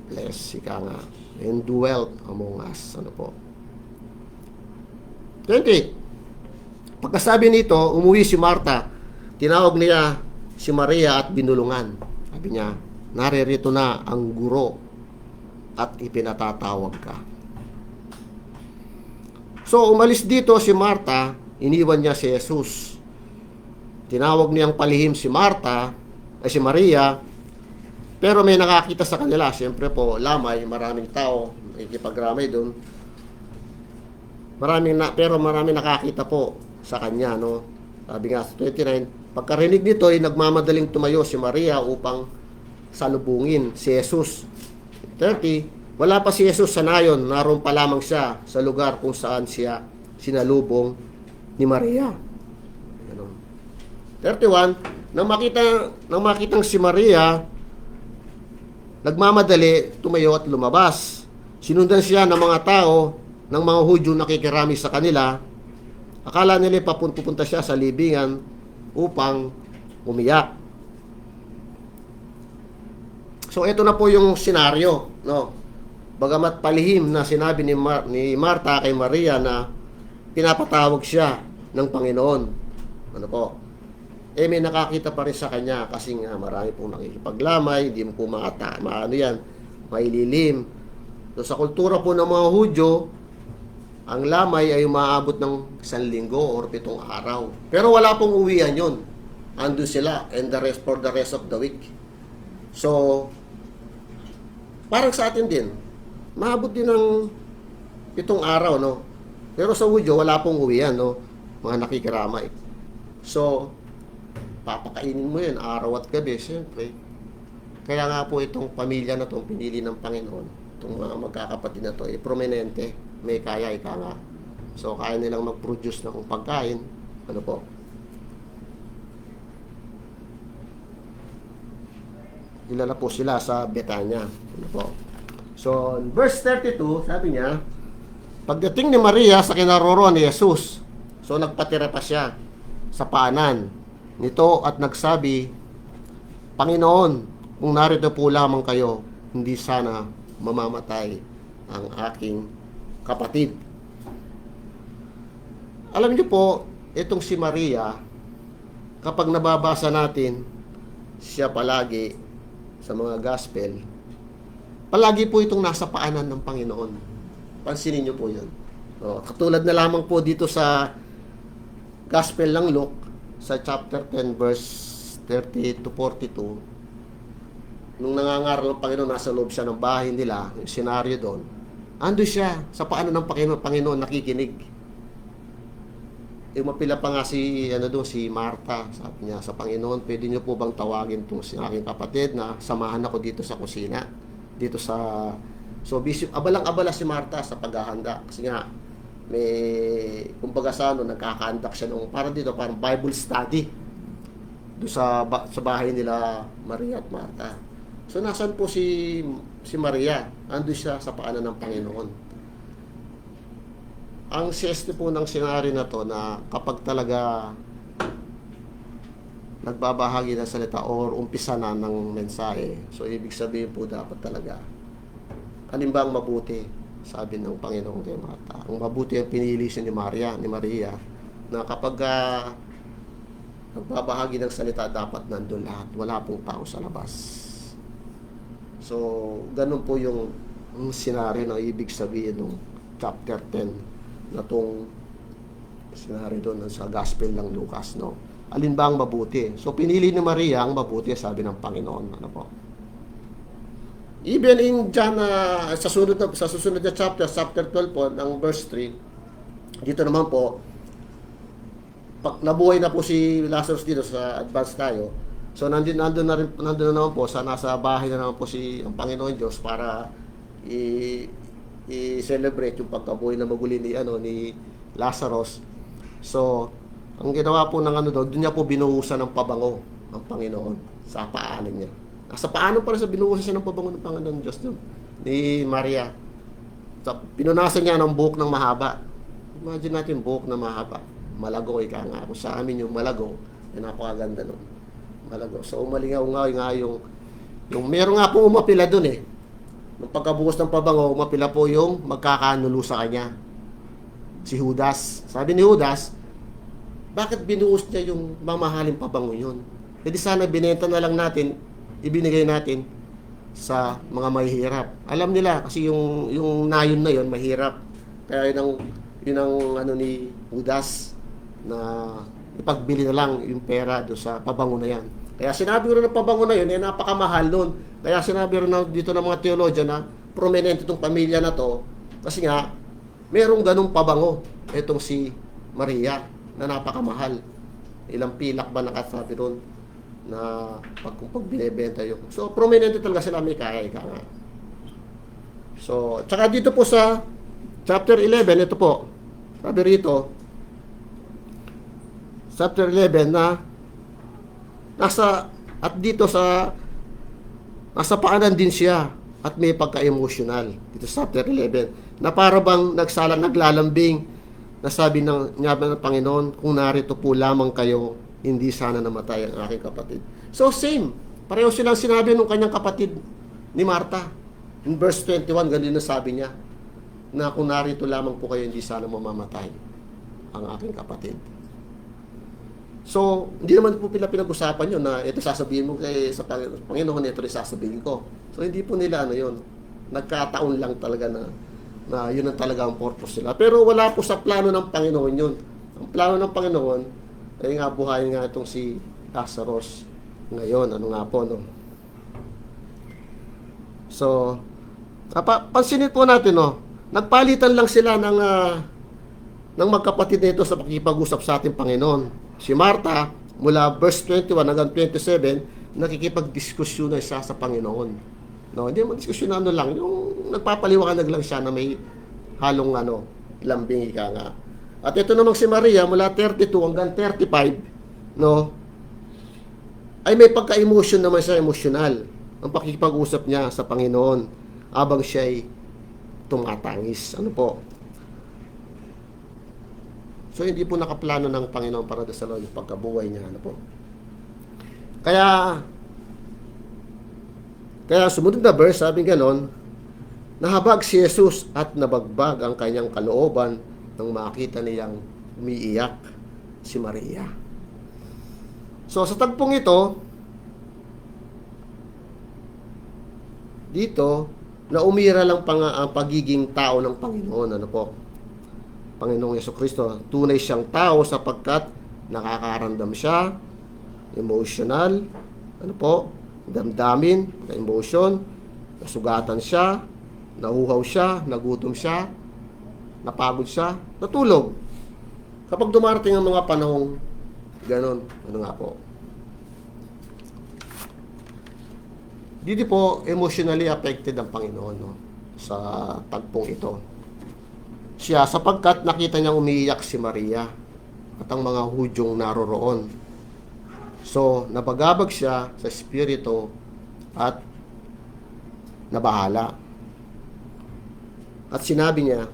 flesh. Ika nga. And dwelt among us. Ano po? 28. Pagkasabi nito, umuwi si Martha. Tinawag niya si Maria at binulungan. Sabi niya, naririto na ang guro at ipinatatawag ka. So, umalis dito si Martha, iniwan niya si Jesus. Tinawag niyang palihim si Martha, si Maria, pero may nakakita sa kanila. Siyempre po, lamay, maraming tao, ikipagramay doon. Pero maraming nakakita po sa kanya, no? Sabi nga sa 29, pagkarinig nito ay nagmamadaling tumayo si Maria upang salubungin si Jesus. 30, wala pa si Jesus sa nayon, naroon pa lamang siya sa lugar kung saan siya sinalubong ni Maria. 31, nang makitang si Maria nagmamadali, tumayo at lumabas. Sinundan siya ng mga tao, ng mga Hudyo nakikirami sa kanila. Akala nila pupunta siya sa libingan upang umiyak. So ito na po yung senaryo, no? Bagamat palihim na sinabi ni Martha kay Maria na pinapatawag siya ng Panginoon. Ano po? May nakakita pa rin sa kanya kasi nga marami pong nakikipaglamay, hindi mo po maililim. So sa kultura po ng mga Hudyo, Ang lamay ay umaabot ng 1 linggo or 7 araw. Pero wala pong uwian yun. Andun sila and for the rest of the week. So, parang sa atin din, maabot din ng 7 araw, no? Pero sa Hudyo, wala pong uwian, no? Mga nakikiramay. So, papakainin mo yan araw at gabi, siyempre. Kaya nga po itong pamilya na itong pinili ng Panginoon, itong mga magkakapatid na ito, prominente, may kaya, ika nga. So, kaya nilang mag-produce ng pagkain. Ano po? Kilala po sila sa Betania. Ano po? So, verse 32, sabi niya, pagdating ni Maria sa kinaroroan ni Jesus, so nagpatira pa siya sa paanan nito at nagsabi, Panginoon, kung narito po lamang kayo, hindi sana mamamatay ang aking kapatid. Alam niyo po, itong si Maria, kapag nababasa natin siya palagi sa mga gospel, palagi po itong nasa paanan ng Panginoon. Pansinin niyo po yan. O, katulad na lamang po dito sa Gospel ng Luke, sa chapter 10, verse 30 to 42, nung nangangaral ng Panginoon, nasa loob siya ng bahay nila, yung senaryo doon, ando siya sa paanan ng Panginoon, nakikinig. Yung mapila pa nga si Martha, sabi niya sa Panginoon, pwede niyo po bang tawagin itong si aking kapatid na samahan ako dito sa kusina, dito sa... So, busy, abalang-abala si Martha sa paghahanda. Kasi nga, may, kumbaga sa nagkakaandak siya nung, parang dito, parang Bible study. Doon sa bahay nila, Maria at Martha. So, nasan po si Maria? Ando siya sa paanan ng Panginoon. Ang siyeste po ng senaryo na to, na kapag talaga nagbabahagi ng salita or umpisa na ng mensahe, so, ibig sabihin po dapat talaga, alin ba ang mabuti? Sabi ng Panginoon kay Martha. Ang mabuti ang pinili siya ni Maria, na kapag nagbabahagi ng salita, dapat nandun lahat. Wala pong tao sa labas. So, ganun po yung senaryo na ibig sabihin ng chapter 10 na itong senaryo doon sa Gospel ng Lucas, no? Alin ba ang mabuti? So, pinili ni Maria ang mabuti, sabi ng Panginoon. Ano po? Even in John, sa susunod na chapter 12 po, ng verse 3, dito naman po, pag nabuhay na po si Lazarus dito sa advance tayo, so nandun na naman po, nasa bahay na naman po ang Panginoon Diyos para i-celebrate yung pagkabuhay na maguli ni Lazarus. So, ang ginawa po ng doon niya po binuhusan ng pabango ang Panginoon sa paanan niya. Sa paano para sa binuhusan siya ng pabango ng Panginoon Diyos doon, ni Maria. So, pinunasan niya ng buhok ng mahaba. Imagine natin buhok na mahaba. Malago, ika nga. Kung sa amin yung malago, napakaganda nun. Malago. So, umalingaw nga yung meron nga po umapila doon Nung pagkabuhos ng pabango, umapila po yung magkakanulo sa kanya. Si Judas. Sabi ni Judas, bakit binuhos niya yung mamahaling pabango yun? Hindi sana binenta na lang natin, ibinigay natin sa mga mahihirap. Alam nila kasi yung nayon na yon mahirap. Kaya yun ang ni Judas na ipagbili na lang yung pera do sa pabango na yan. Kaya sinabi ko rin ng pabango na yun, napakamahal nun. Kaya sinabi rin dito ng mga teologya na prominente itong pamilya na to kasi nga merong ganung pabango itong si Maria na napakamahal. Ilang pilak ba nakasabi ron na pag binebenta yung... So, prominente talaga sila, may kaya nga. So, tsaka dito po sa chapter 11, ito po, sabi rito, chapter 11 na nasa paanan din siya at may pagka-emotional dito sa chapter 11 na para bang naglalambing na sabi niya ng Panginoon, kung narito po lamang kayo, hindi sana namatay ang aking kapatid. So same, pareho silang sinabi ng kanyang kapatid ni Martha. In verse 21, ganun na sabi niya, na kung narito lamang po kayo, hindi sana mamamatay ang aking kapatid. So, hindi naman po pinag-usapan yun na ito sasabihin mo sa Panginoon, ito rin sasabihin ko. So, hindi po nila yun. Nagkataon lang talaga na na yun ang talaga ang purpose nila. Pero wala po sa plano ng Panginoon yun. Ang plano ng Panginoon ay nga buhayin nga itong si Lazarus ngayon. Ano nga po, no? So, pansinin po natin, no? Nagpalitan lang sila ng magkapatid nito sa pakikipag-usap sa ating Panginoon. Si Martha, mula verse 21 hanggang 27, nakikipag-diskusyon na siya sa Panginoon. No, hindi mo diskusyon na ano lang, yung nagpapaliwanag lang siya na may halong lambing ika nga. At ito namang si Maria, mula 32 hanggang 35, no, ay may pagka-emotion naman siya, emosyonal. Ang pakikipag-usap niya sa Panginoon habang siya ay tumatangis. Ano po? So, hindi po nakaplano ng Panginoon para sa yung pagkabuhay niya. Ano po? Kaya sumunod na verse, sabi ganon, nahabag si Jesus at nabagbag ang kanyang kalooban nang makita niyang umiiyak si Maria. So, sa tagpong ito, dito, na umira lang ang pagiging tao ng Panginoon. Ano po? Panginoong Yesukristo, tunay siyang tao sapagkat nakakaramdam siya, emotional, ano po, damdamin, emotion, nasugatan siya, nahuhaw siya, nagutom siya, napagod siya, natulog. Kapag dumarating ang mga panahong ganon, ano nga po, dito po emotionally affected ang Panginoon, no, sa tagpong ito. Siya sapagkat nakita niyang umiiyak si Maria at ang mga Hudyong naroroon. So, nabagabag siya sa espiritu at nabahala. At sinabi niya,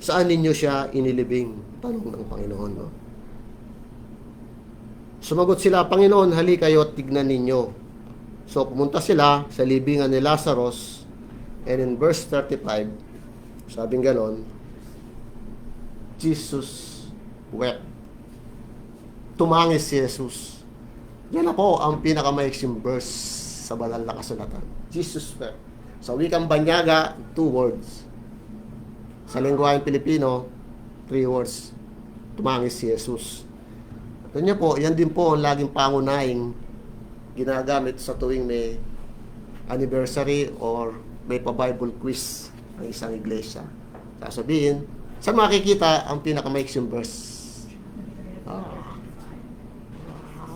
saan ninyo siya inilibing? Tanong ng Panginoon, no? Sumagot sila, Panginoon, hali kayo at tignan ninyo. So, pumunta sila sa libingan ni Lazarus, and in verse 35, sabing ganon, Jesus wept. Tumangis si Jesus. Yan na po ang pinakamaiksing verse sa banal na kasulatan. Jesus wept. Sa wikang Banyaga, 2 words. Sa lengguaheng Pilipino, 3 words. Tumangis si Jesus. Ito niya po, yan din po ang laging pangunahing ginagamit sa tuwing may anniversary or may pa-Bible quiz ng isang iglesia. Sasabihin, saan makikita ang pinakamaiksing verse?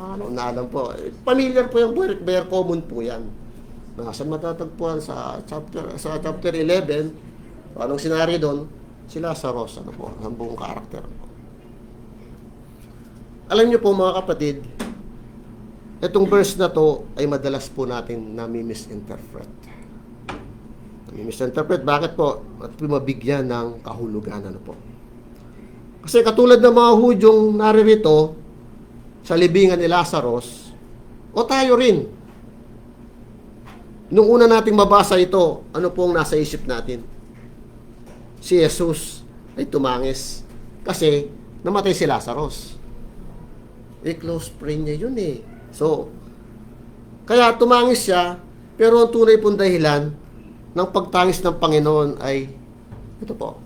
Ano na alam po. Familiar po yung very common po yan. Saan matatagpuan sa chapter 11, anong senaryo doon? Si Lazarus, ano po, ang buong karakter. Alam niyo po mga kapatid, itong verse na to ay madalas po natin nami-misinterpret. Nami-misinterpret, bakit po? At mabigyan ng kahulugan, ano po. Kasi katulad ng mga Hudyong naririto sa libingan ni Lazarus, o tayo rin, nung una nating mabasa ito, ano pong nasa isip natin? Si Jesus ay tumangis kasi namatay si Lazarus. Close friend niya yun eh. So, kaya tumangis siya, pero ang tunay pong dahilan ng pagtangis ng Panginoon ay, ito po,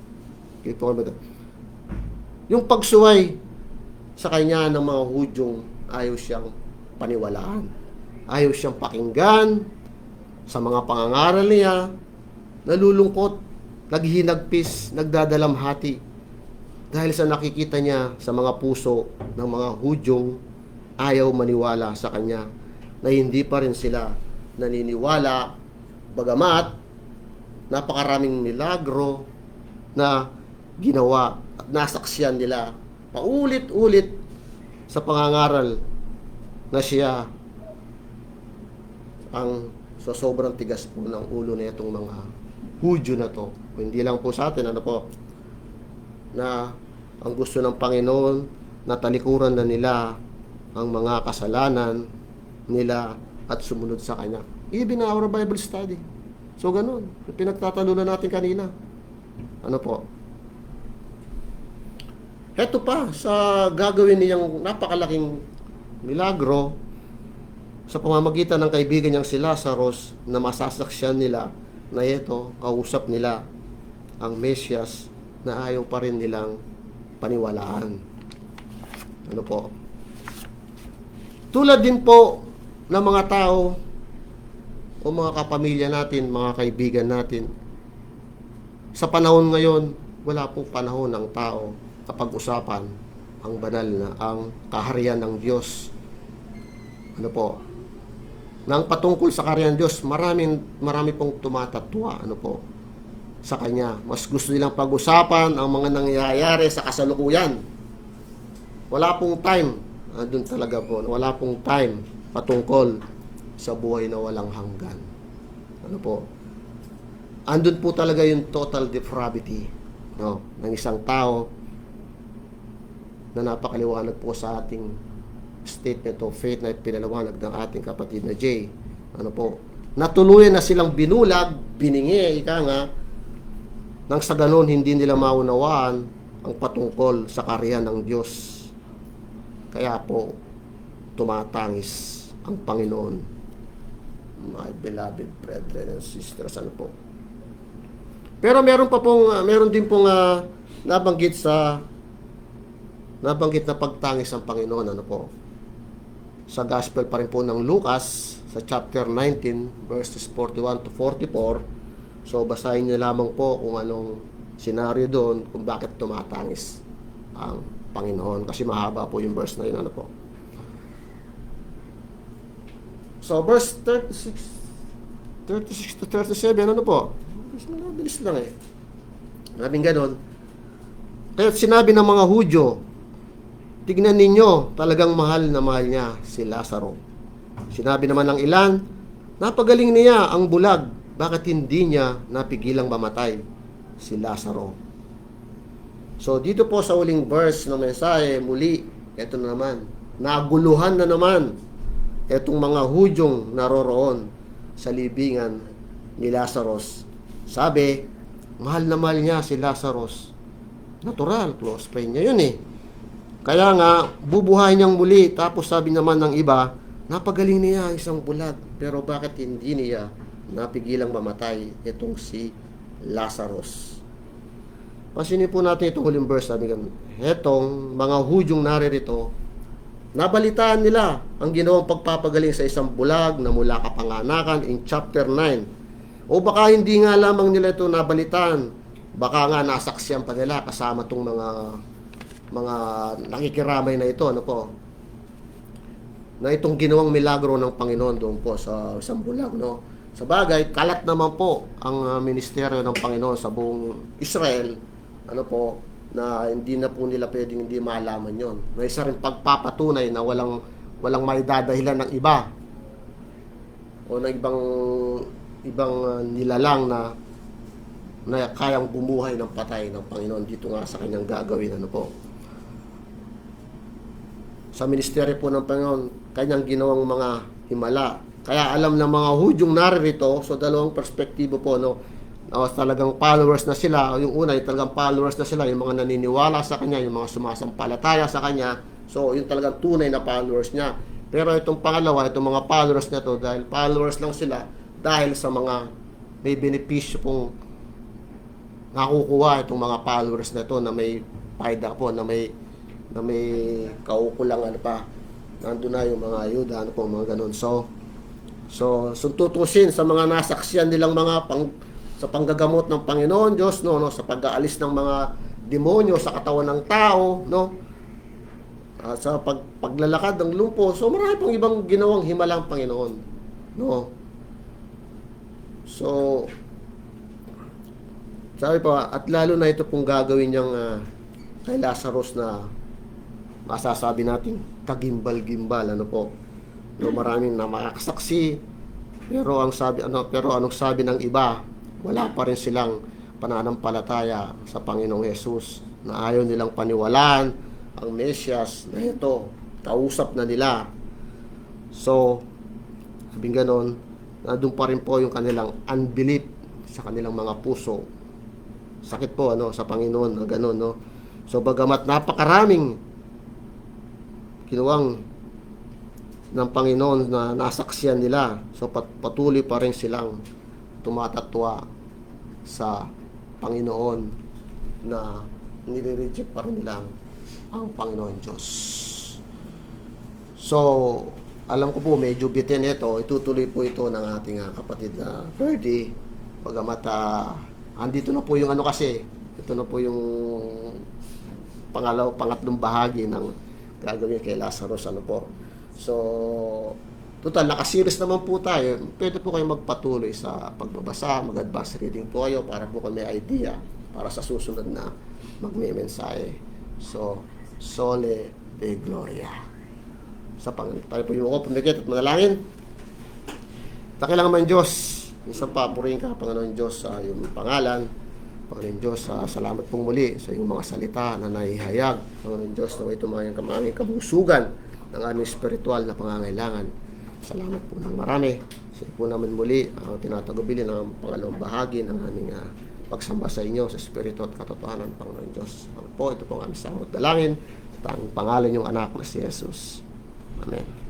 yung pagsuway sa kanya ng mga Hudyong ayaw siyang paniwalaan. Ayaw siyang pakinggan sa mga pangangaral niya, nalulungkot, naghihinagpis, nagdadalamhati dahil sa nakikita niya sa mga puso ng mga Hudyong ayaw maniwala sa kanya na hindi pa rin sila naniniwala bagamat napakaraming milagro na ginawa at nasaksiyan nila paulit-ulit sa pangangaral na siya ang sobrang tigas po ng ulo na itong mga Hudyo na to. Hindi lang po sa atin, ano po, na ang gusto ng Panginoon na talikuran na nila ang mga kasalanan nila at sumunod sa Kanya. Even our Bible study. So, ganun. Pinagtatalunan natin kanina. Ano po? Heto pa, sa gagawin niyang napakalaking milagro sa pamamagitan ng kaibigan niyang si Lazarus na masasaksyan nila na ito, kausap nila ang Mesyas na ayaw pa rin nilang paniwalaan. Ano po? Tulad din po ng mga tao o mga kapamilya natin, mga kaibigan natin, sa panahon ngayon, wala pong panahon ng tao kapag usapan ang banal na ang kaharian ng Diyos. Ano po? Nang patungkol sa kaharian ng Diyos, marami pong tumatatwa, ano po, sa Kanya. Mas gusto nilang pag-usapan ang mga nangyayari sa kasalukuyan. Wala pong time, doon talaga po, wala pong time patungkol sa buhay na walang hanggan. Ano po? Andun po talaga yung total depravity, no, ng isang tao na napakaliwanag po sa ating statement of faith na pinaliwanag ng ating kapatid na Jay. Ano po? Natuluyan na silang binulag, biningi, ika nga, nang sa ganun hindi nila maunawaan ang patungkol sa kaharian ng Diyos. Kaya po, tumatangis ang Panginoon. My beloved brethren and sisters, ano po. Pero meron din pong nabanggit na pagtangis ng Panginoon, ano po. Sa gospel pa rin po ng Lucas, sa chapter 19, verses 41 to 44. So, basahin niyo lamang po kung anong senaryo doon, kung bakit tumatangis ang Panginoon. Kasi mahaba po yung verse na yun, ano po. So, verse 36 to 37, ano po? Bilis lang eh. Maraming ganon. Kaya sinabi ng mga Hudyo, tignan ninyo, talagang mahal na mahal niya si Lazaro. Sinabi naman ng ilan, napagaling niya ang bulag, bakit hindi niya napigilang mamatay si Lazaro? So, dito po sa uling verse ng mensahe, muli, eto na naman, naguluhan na naman etong mga Hudyong naroroon sa libingan ni Lazarus. Sabi, mahal na mahal niya si Lazarus. Natural, close friend niya yun eh. Kaya nga, bubuhay niyang muli. Tapos sabi naman ng iba, napagaling niya isang bulag. Pero bakit hindi niya napigilang mamatay itong si Lazarus? Pasinin po natin itong huling verse. Sabi nga, etong mga Hudyong naririto, nabalitaan nila ang ginawang pagpapagaling sa isang bulag na mula kapanganakan in chapter 9. O baka hindi nga lamang nila ito nabalitaan, baka nga nasaksiyan pa nila kasama itong mga nakikiramay na ito, ano po, na itong ginawang milagro ng Panginoon doon po sa isang bulag, no? Sa bagay, kalat naman po ang ministeryo ng Panginoon sa buong Israel, ano po, na hindi na po nila pwedeng hindi malaman yon. May isa rin pagpapatunay na walang may dadahilan ng iba o ng ibang nilalang na kayang bumuhay ng patay ng Panginoon dito nga sa kanyang gagawin, ano po. Sa ministeryo po ng Panginoon, kanyang ginawang mga himala. Kaya alam ng mga Hudyong naririto, so dalawang perspektibo po, no, talagang followers na sila. Yung una, yung talagang followers na sila, yung mga naniniwala sa kanya, yung mga sumasampalataya sa kanya. So, yung talagang tunay na followers niya. Pero itong pangalawa, itong mga followers na to, dahil followers lang sila, dahil sa mga may benepisyo pong nakukuha itong mga followers na to, na may paida po, na may kaukulang, ano pa, nandun na yung mga ayuda, ano po, mga ganun. So tutusin sa mga nasaksiyan nilang mga sa panggagamot ng Panginoon Diyos, no, sa pag-aalis ng mga demonyo sa katawan ng tao, no, sa paglalakad ng lumpo. So marami pong ibang ginawang himala ang Panginoon, no. So sabi pa, at lalo na ito pong gagawin niyang kay Lazarus na masasabi natin kagimbal-gimbal, ano po, no, maraming na makakasaksi, pero anong sabi ng iba, wala pa rin silang pananampalataya sa Panginoong Hesus, na ayaw nilang paniwalaan ang Mesyas na ito, kausap na nila. So sabi ganon, nandun pa rin po yung kanilang unbelief sa kanilang mga puso. Sakit po, ano, sa Panginoon na ganon, no. So bagamat napakaraming kinuwang ng Panginoon na nasaksiyan nila, so patuloy pa rin silang tumatatwa sa Panginoon na nire-reject pa rin nila ang Panginoon Diyos. So, alam ko po medyo bitin ito, itutuloy po ito ng ating kapatid na Birdie. Pagamat andito na po yung ano kasi, ito na po yung pangatlong bahagi ng gagawin kay Lazarus, ano po. So, total, nakaseries naman po tayo. Pwede po kayo magpatuloy sa pagbabasa, mag-advance reading po kayo para po kayo may idea para sa susunod na magme-mensahe. So, Sole de Gloria. Sa tayo po yung ako, pumikit at manalangin. Takilang man Diyos, minsan pa, purihin ka, Panginoon Diyos, sa iyong pangalan. Panginoon Diyos, salamat pong muli sa iyong mga salita na naihayag. Panginoon Diyos, na ito mga aming kabusugan ng aming spiritual na pangangailangan. Salamat po ng marami. Sa po namin muli ang tinatagubilin ng pangalawang bahagi ng aming pagsamba sa inyo sa Espiritu at katotohanan, Panginoon Diyos. Ito po ang aming samot dalangin sa pangalan yung anak na si Jesus. Amen.